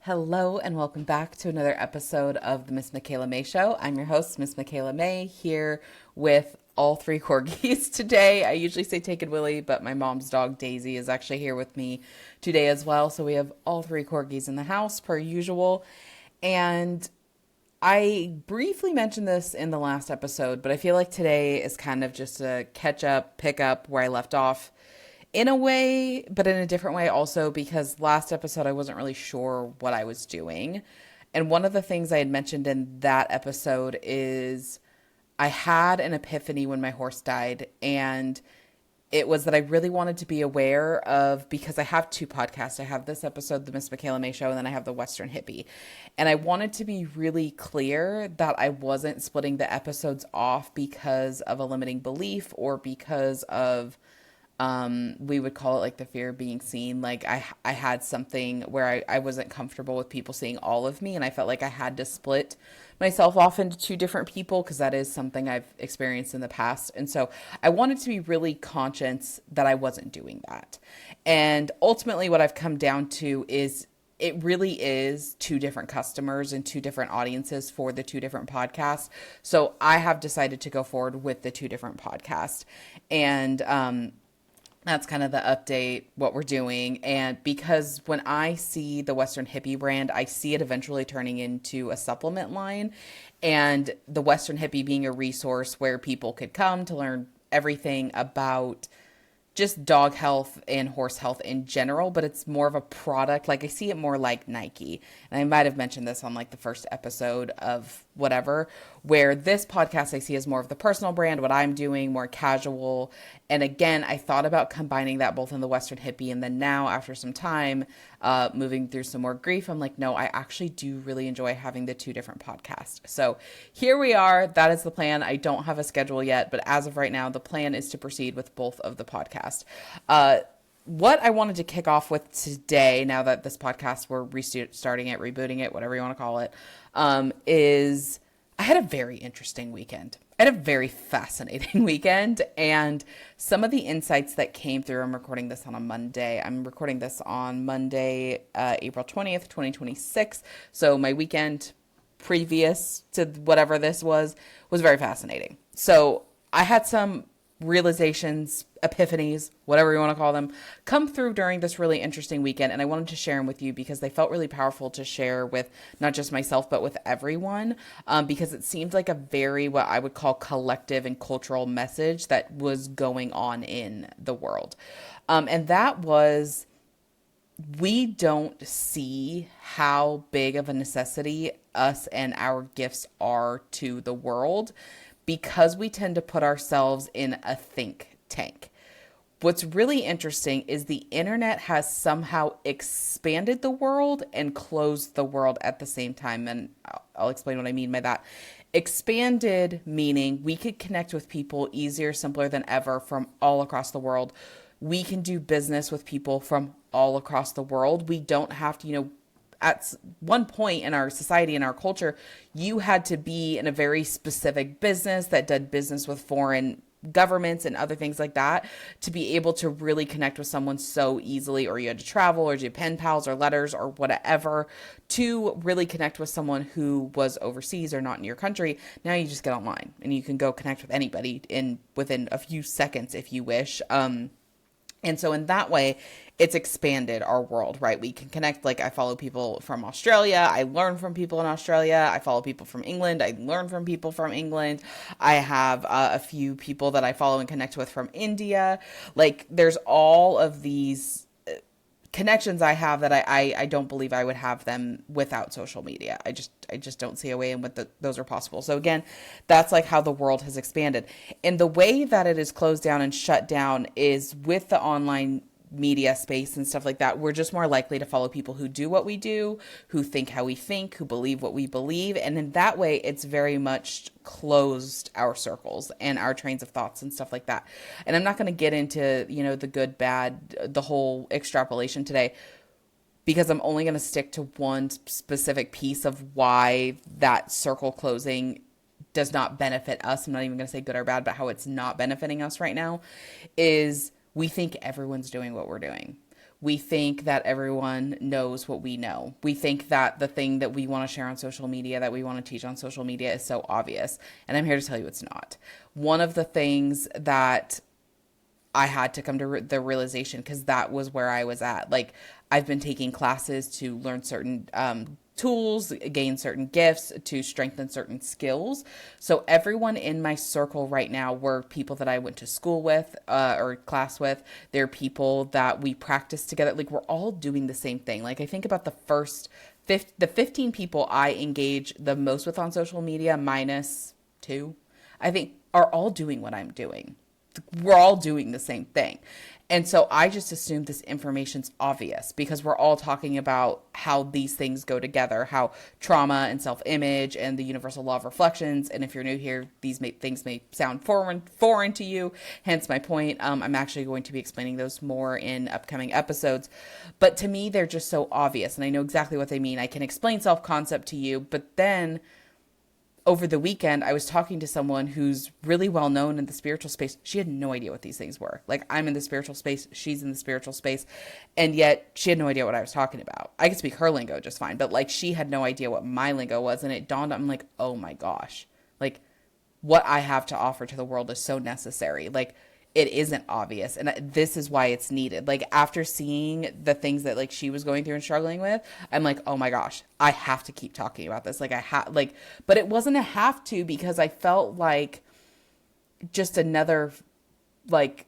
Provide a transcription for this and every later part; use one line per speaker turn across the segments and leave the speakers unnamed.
Hello and welcome back to another episode of the Miss Michaela Mae Show. I'm your host, Miss Michaela Mae, here with all three corgis today. I usually say Take and Willie, but my mom's dog Daisy is actually here with me today as well. So we have all three corgis in the house per usual. And I briefly mentioned this in the last episode, but I feel like today is kind of just a catch up, pick up where I left off in a way, but in a different way also, because last episode I wasn't really sure what I was doing. And one of the things I had mentioned in that episode is I had an epiphany when my horse died, and it was that I really wanted to be aware of, because I have two podcasts. I have this episode, the Miss Michaela Mae Show, and then I have the Western Hippie. And I wanted to be really clear that I wasn't splitting the episodes off because of a limiting belief or because of we would call it like the fear of being seen. Like I had something where I wasn't comfortable with people seeing all of me, and I felt like I had to split myself off into two different people because that is something I've experienced in the past. And so I wanted to be really conscious that I wasn't doing that. And ultimately what I've come down to is it really is two different customers and two different audiences for the two different podcasts. So I have decided to go forward with the two different podcasts. And that's kind of the update, what we're doing. And because when I see the Western Hippie brand, I see it eventually turning into a supplement line, and the Western Hippie being a resource where people could come to learn everything about just dog health and horse health in general, but it's more of a product. Like I see it more like Nike. And I might have mentioned this on like the first episode of whatever, where this podcast I see as more of the personal brand, what I'm doing, more casual. And again, I thought about combining that both in the Western Hippie, and then now after some time, moving through some more grief, I'm like, no, I actually do really enjoy having the two different podcasts. So here we are. That is the plan. I don't have a schedule yet, but as of right now, the plan is to proceed with both of the podcasts. What I wanted to kick off with today, now that this podcast, we're restarting it, rebooting it, whatever you want to call it, is I had a very interesting weekend. I had a very fascinating weekend, and some of the insights that came through, I'm recording this on a Monday. I'm recording this on Monday, April 20th, 2026. So my weekend previous to whatever this was very fascinating. So I had some realizations, epiphanies, whatever you want to call them, come through during this really interesting weekend. And I wanted to share them with you because they felt really powerful to share with not just myself, but with everyone, because it seemed like a very, what I would call collective and cultural message that was going on in the world. And that was, we don't see how big of a necessity us and our gifts are to the world, because we tend to put ourselves in a think tank. What's really interesting is the internet has somehow expanded the world and closed the world at the same time. And I'll explain what I mean by that. Expanded meaning we could connect with people easier, simpler than ever from all across the world. We can do business with people from all across the world. We don't have to, at one point in our society and our culture, you had to be in a very specific business that did business with foreign governments and other things like that to be able to really connect with someone so easily, or you had to travel or do pen pals or letters or whatever to really connect with someone who was overseas or not in your country. Now you just get online and you can go connect with anybody within a few seconds if you wish. And so in that way, it's expanded our world, right? We can connect. Like I follow people from Australia. I learn from people in Australia. I follow people from England. I learn from people from England. I have a few people that I follow and connect with from India. Like there's all of these connections I have that I don't believe I would have them without social media. I just don't see a way in which those are possible. So again, that's like how the world has expanded. And the way that it is closed down and shut down is with the online media space and stuff like that. We're just more likely to follow people who do what we do, who think how we think, who believe what we believe. And in that way, it's very much closed our circles and our trains of thoughts and stuff like that. And I'm not going to get into, the good, bad, the whole extrapolation today, because I'm only going to stick to one specific piece of why that circle closing does not benefit us. I'm not even going to say good or bad, but how it's not benefiting us right now is we think everyone's doing what we're doing. We think that everyone knows what we know. We think that the thing that we want to share on social media, that we want to teach on social media is so obvious. And I'm here to tell you it's not. One of the things that I had to come to the realization, because that was where I was at. Like, I've been taking classes to learn certain tools, gain certain gifts, to strengthen certain skills. So everyone in my circle right now were people that I went to school with or class with. They're people that we practice together. Like, we're all doing the same thing. Like, I think about the 15 people I engage the most with on social media, minus 2, I think, are all doing what I'm doing. We're all doing the same thing. And so I just assumed this information's obvious because we're all talking about how these things go together, how trauma and self-image and the universal law of reflections. And if you're new here, these things may sound foreign to you. Hence my point. I'm actually going to be explaining those more in upcoming episodes. But to me, they're just so obvious. And I know exactly what they mean. I can explain self-concept to you, but then over the weekend, I was talking to someone who's really well known in the spiritual space. She had no idea what these things were. Like, I'm in the spiritual space, she's in the spiritual space, and yet she had no idea what I was talking about. I could speak her lingo just fine, but like, she had no idea what my lingo was, and it dawned on me, like, oh my gosh, like, what I have to offer to the world is so necessary. Like, it isn't obvious, and this is why it's needed. Like, after seeing the things that like she was going through and struggling with, I'm like, oh my gosh, I have to keep talking about this. Like, but it wasn't a have to, because I felt like just another like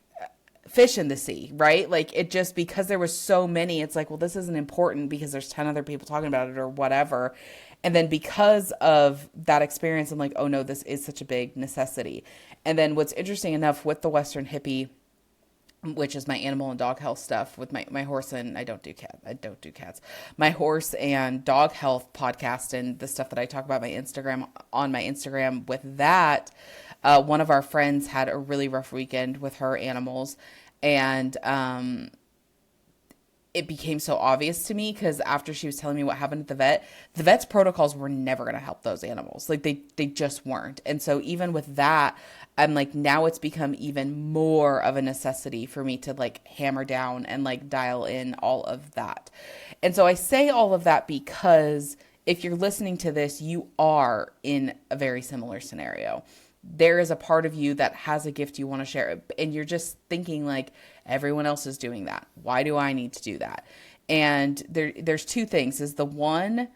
fish in the sea, right? Like, it just, because there was so many, it's like, well, this isn't important because there's 10 other people talking about it or whatever. And then because of that experience, I'm like, oh no, this is such a big necessity. And then what's interesting enough with the Western Hippie, which is my animal and dog health stuff with my horse, and I don't do cats, my horse and dog health podcast, and the stuff that I talk about on my Instagram with that, one of our friends had a really rough weekend with her animals, and it became so obvious to me because after she was telling me what happened at the vet's protocols were never going to help those animals. Like, they just weren't. And so even with that, I'm like, now it's become even more of a necessity for me to like hammer down and like dial in all of that. And so I say all of that because if you're listening to this, you are in a very similar scenario. There is a part of you that has a gift you want to share, and you're just thinking like, everyone else is doing that. Why do I need to do that? And there's two things. Is the one,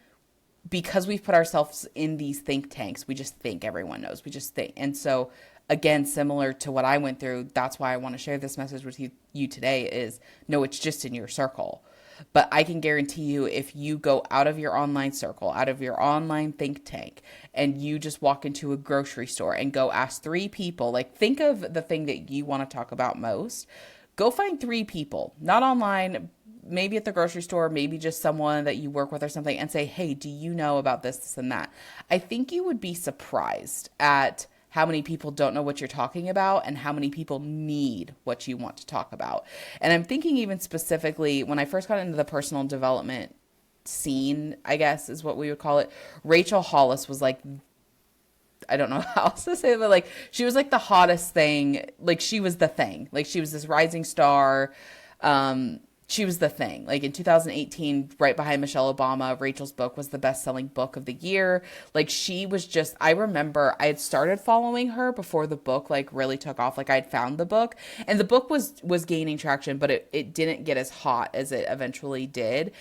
because we've put ourselves in these think tanks, we just think everyone knows. We just think. And so again, similar to what I went through, that's why I want to share this message with you today is, no, it's just in your circle. But I can guarantee you, if you go out of your online circle, out of your online think tank, and you just walk into a grocery store and go ask 3 people, like, think of the thing that you want to talk about most. Go find 3 people, not online, maybe at the grocery store, maybe just someone that you work with or something, and say, hey, do you know about this and that? I think you would be surprised at how many people don't know what you're talking about and how many people need what you want to talk about. And I'm thinking even specifically when I first got into the personal development scene, I guess is what we would call it. Rachel Hollis was like, I don't know how else to say it, but like, she was like the hottest thing. Like, she was the thing. Like, she was this rising star. She was the thing. Like, in 2018, right behind Michelle Obama, Rachel's book was the best-selling book of the year. Like, she was just, I remember I had started following her before the book, like, really took off. Like, I'd found the book, and the book was gaining traction, but it didn't get as hot as it eventually did.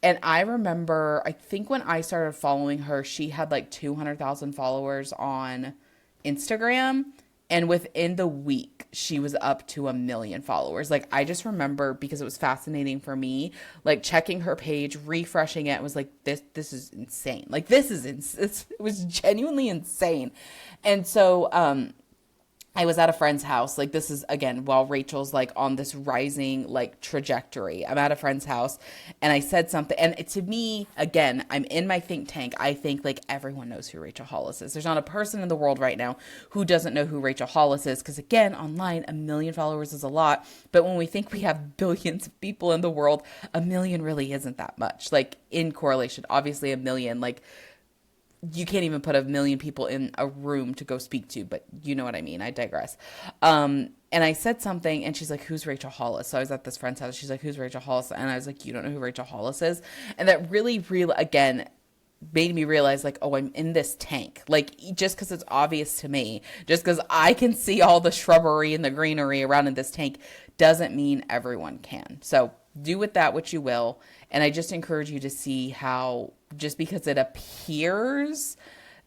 And I remember, I think when I started following her, she had like 200,000 followers on Instagram. And within the week, she was up to 1 million followers. Like, I just remember, because it was fascinating for me, like, checking her page, refreshing it, was like, this is insane. Like, it was genuinely insane. And so, I was at a friend's house. Like, this is, again, while Rachel's like on this rising like trajectory. I'm at a friend's house and I said something, and to me, again, I'm in my think tank. I think like everyone knows who Rachel Hollis is. There's not a person in the world right now who doesn't know who Rachel Hollis is. Because again, online, 1 million followers is a lot. But when we think we have billions of people in the world, 1 million really isn't that much. Like, in correlation, obviously 1 million, like, you can't even put a million people in a room to go speak to, but you know what I mean. I digress. And I said something and she's like, who's Rachel Hollis? So I was at this friend's house. She's like, who's Rachel Hollis? And I was like, you don't know who Rachel Hollis is? And that really, again, made me realize like, oh, I'm in this tank. Like, just because it's obvious to me, just because I can see all the shrubbery and the greenery around in this tank doesn't mean everyone can. So do with that what you will. And I just encourage you to see how just because it appears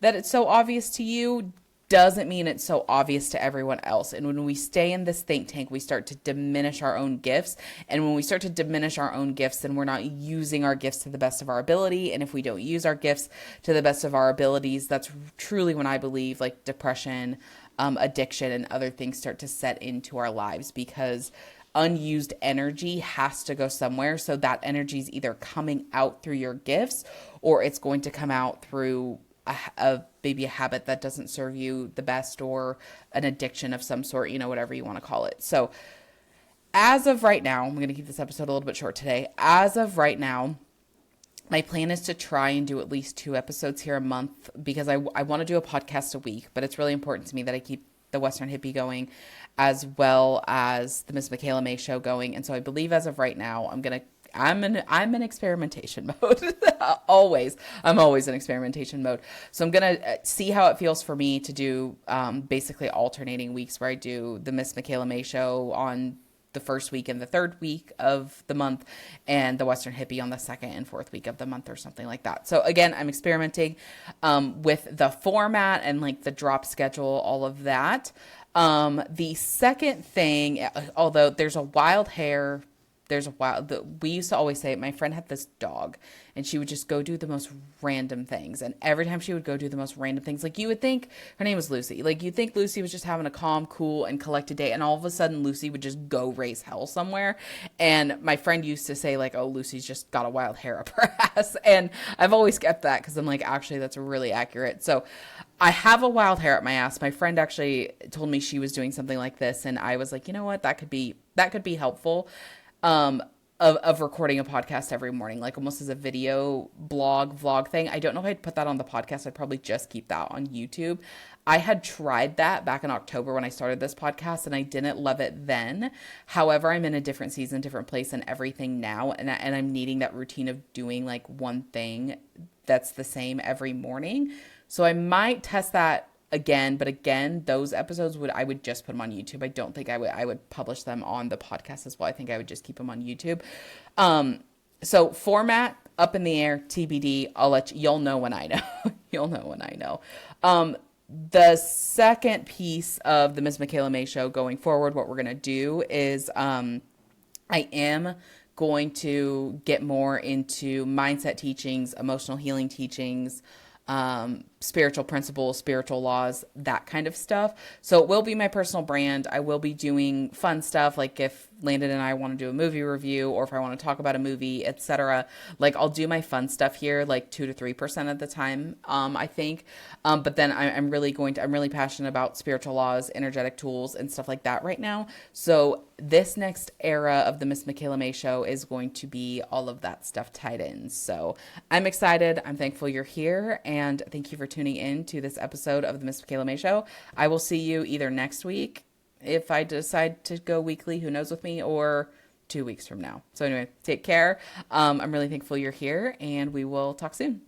that it's so obvious to you doesn't mean it's so obvious to everyone else. And when we stay in this think tank, we start to diminish our own gifts. And when we start to diminish our own gifts, then we're not using our gifts to the best of our ability. And if we don't use our gifts to the best of our abilities, that's truly when I believe like depression, addiction, and other things start to set into our lives, because unused energy has to go somewhere. So that energy is either coming out through your gifts, or it's going to come out through maybe a habit that doesn't serve you the best, or an addiction of some sort, whatever you want to call it. So as of right now, I'm going to keep this episode a little bit short today. As of right now, my plan is to try and do at least 2 episodes here a month, because I want to do a podcast a week, but it's really important to me that I keep the Western Hippie as well as the Miss Michaela Mae Show going. And so I believe as of right now, I'm in experimentation mode. I'm always in experimentation mode. So I'm going to see how it feels for me to do basically alternating weeks, where I do the Miss Michaela Mae Show on the first week and the third week of the month, and the Western Hippie on the second and fourth week of the month, or something like that. So again, I'm experimenting with the format and like the drop schedule, all of that. The second thing, although we used to always say, my friend had this dog and she would just go do the most random things. And every time she would go do the most random things, like you would think her name was Lucy, like you think Lucy was just having a calm, cool, and collected day. And all of a sudden Lucy would just go raise hell somewhere. And my friend used to say like, oh, Lucy's just got a wild hair up her ass. And I've always kept that, because I'm like, actually, that's really accurate. So I have a wild hair up my ass. My friend actually told me she was doing something like this. And I was like, you know what, that could be helpful. Of recording a podcast every morning, like almost as a video vlog thing. I don't know if I'd put that on the podcast. I'd probably just keep that on YouTube. I had tried that back in October when I started this podcast, and I didn't love it then. However, I'm in a different season, different place, and everything now. And I'm needing that routine of doing like one thing that's the same every morning. So I might test that again, but again, those episodes I would just put them on YouTube. I don't think I would publish them on the podcast as well. I think I would just keep them on YouTube. So format up in the air, TBD. You'll know when I know. You'll know when I know. The second piece of the Miss Michaela Mae Show going forward, what we're going to do is, I am going to get more into mindset teachings, emotional healing teachings, spiritual principles, spiritual laws, that kind of stuff. So it will be my personal brand. I will be doing fun stuff, like if Landon and I want to do a movie review, or if I want to talk about a movie, etc. Like I'll do my fun stuff here, like 2 to 3% of the time, I think. But then I'm really passionate about spiritual laws, energetic tools, and stuff like that right now. So this next era of the Miss Michaela Mae Show is going to be all of that stuff tied in. So I'm excited. I'm thankful you're here, and thank you for tuning in to this episode of the Miss Michaela Mae Show. I will see you either next week, if I decide to go weekly, who knows with me, or 2 weeks from now. So anyway, take care. I'm really thankful you're here, and we will talk soon.